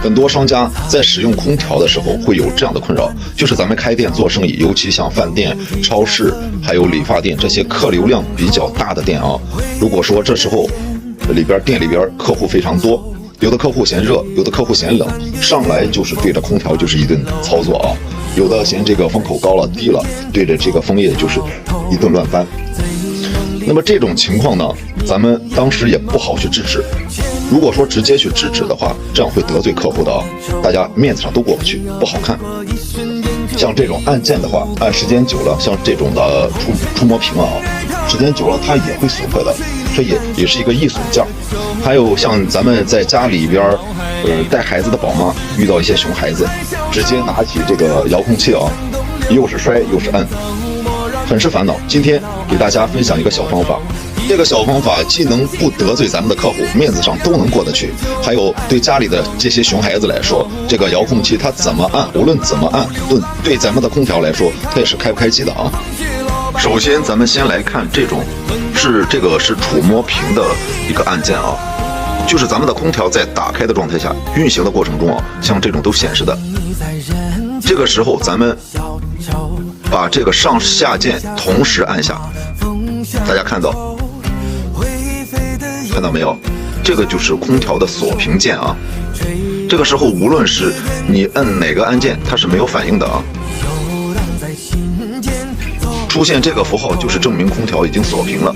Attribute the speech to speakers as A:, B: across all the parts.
A: 很多商家在使用空调的时候会有这样的困扰，就是咱们开店做生意，尤其像饭店、超市还有理发店这些客流量比较大的店啊，如果说这时候店里边客户非常多，有的客户嫌热，有的客户嫌冷，上来就是对着空调就是一顿操作啊，有的嫌这个风口高了低了，对着这个风叶就是一顿乱翻。那么这种情况呢，咱们当时也不好去制止。如果说直接去制止的话，这样会得罪客户的啊，大家面子上都过不去，不好看。像这种按键的话，按时间久了，像这种的触摸屏啊，时间久了它也会损坏的，这也是一个易损件。还有像咱们在家里边带孩子的宝妈，遇到一些熊孩子，直接拿起这个遥控器啊，又是摔又是按，很是烦恼。今天给大家分享一个小方法，这个小方法既能不得罪咱们的客户，面子上都能过得去，还有对家里的这些熊孩子来说，这个遥控器它怎么按，无论怎么按，对咱们的空调来说，它也是开不开机的啊。首先咱们先来看这个是触摸屏的一个按键啊，就是咱们的空调在打开的状态下运行的过程中啊，像这种都显示的。这个时候咱们把这个上下键同时按下，大家看到没有？这个就是空调的锁屏键啊。这个时候无论是你摁哪个按键，它是没有反应的啊。出现这个符号就是证明空调已经锁屏了。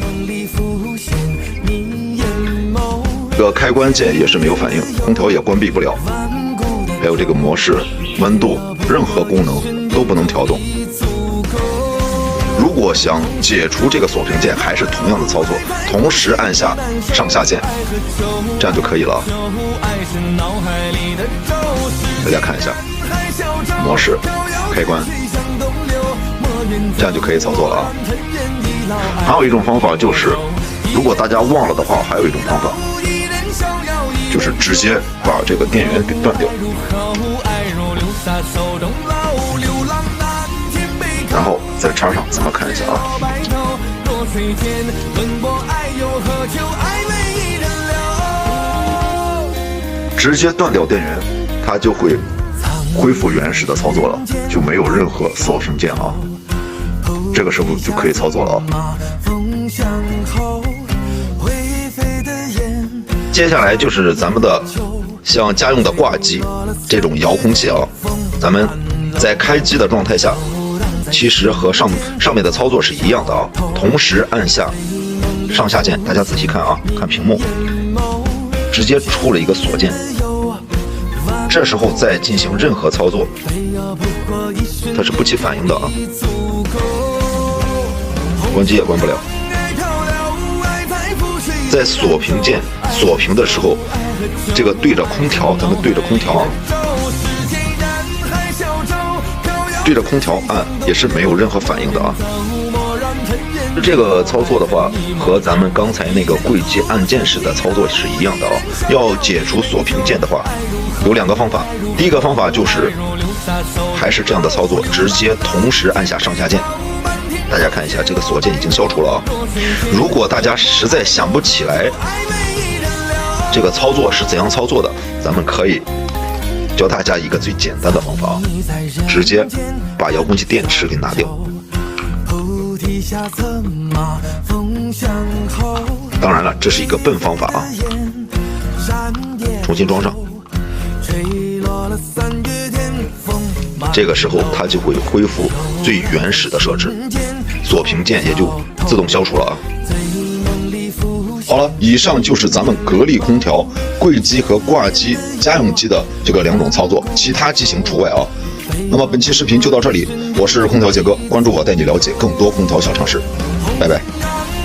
A: 这个开关键也是没有反应，空调也关闭不了。还有这个模式、温度，任何功能都不能调动。如果想解除这个锁屏键，还是同样的操作，同时按下上下键，这样就可以了。大家看一下，模式、开关，这样就可以操作了啊。还有一种方法就是，如果大家忘了的话，还有一种方法，就是直接把这个电源给断掉，然后再插上，咱们看一下啊。直接断掉电源，它就会恢复原始的操作了，就没有任何锁屏键啊。这个时候就可以操作了啊。接下来就是咱们的像家用的挂机这种遥控器啊，咱们在开机的状态下，其实和上面的操作是一样的啊，同时按下上下键，大家仔细看啊，看屏幕，直接出了一个锁键，这时候再进行任何操作，它是不起反应的啊，关机也关不了。在锁屏键锁屏的时候，这个对着空调，咱们对着空调啊，对着空调按也是没有任何反应的啊。这个操作的话，和咱们刚才那个柜机按键时的操作是一样的啊。要解除锁屏键的话，有两个方法。第一个方法就是还是这样的操作，直接同时按下上下键。大家看一下，这个锁键已经消除了啊。如果大家实在想不起来这个操作是怎样操作的，咱们可以教大家一个最简单的方法啊，直接把遥控器电池给拿掉。当然了，这是一个笨方法啊，重新装上。这个时候它就会恢复最原始的设置，锁屏键也就自动消除了啊。好了，以上就是咱们格力空调柜机和挂机家用机的这个两种操作，其他机型除外啊。那么本期视频就到这里，我是空调杰哥，关注我，带你了解更多空调小常识，拜拜。